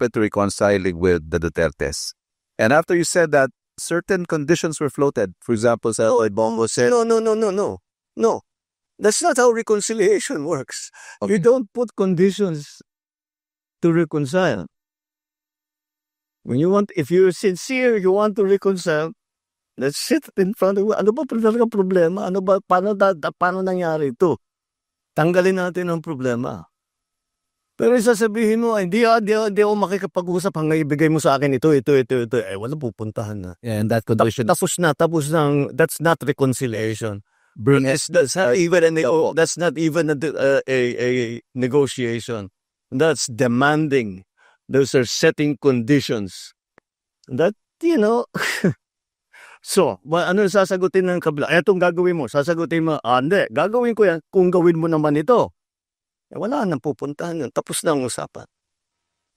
open to reconciling with the Dutertes. And after you said that, certain conditions were floated. For example, Bongo said, No. That's not how reconciliation works. Okay. You don't put conditions to reconcile. If you're sincere, you want to reconcile, let's sit in front of you. Ano ba talaga problema? Paano nangyari ito? Tanggalin natin ang problema. Pero sasabihin mo, hindi ako makikipag-usap hanggang ibigay mo sa akin ito. Wala pupuntahan na. yeah, and that condition. Tapos na. That's not reconciliation. That's not even a negotiation. That's demanding. Those are setting conditions. That, So, ano sasagutin ng kabila? Etong gagawin mo. Sasagutin mo, hindi. Gagawin ko yan kung gawin mo naman ito. Wala nang pupuntahan yun. Tapos na ang usapan.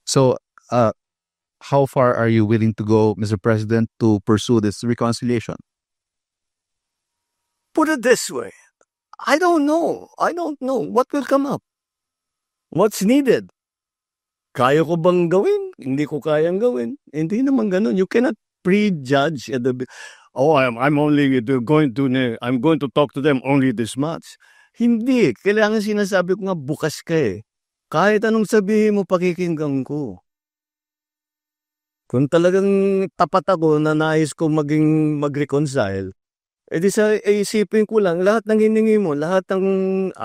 So, how far are you willing to go, Mr. President, to pursue this reconciliation? Put it this way. I don't know what will come up. What's needed? Kaya ko bang gawin? Hindi ko kayang gawin. Hindi naman ganun. You cannot prejudge at I'm going to talk to them only this much. Hindi. Kailangan sinasabi ko nga bukas ka eh. Kahit anong sabihin mo, pakikinggan ko. Kung talagang tapat ako na nais ko mag-reconcile, isipin ko lang, lahat ng hiningi mo, lahat ng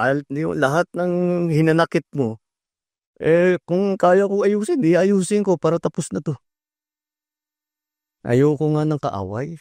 hinanakit mo, kung kaya ko ayusin ko para tapos na to. Ayoko nga ng kaaway.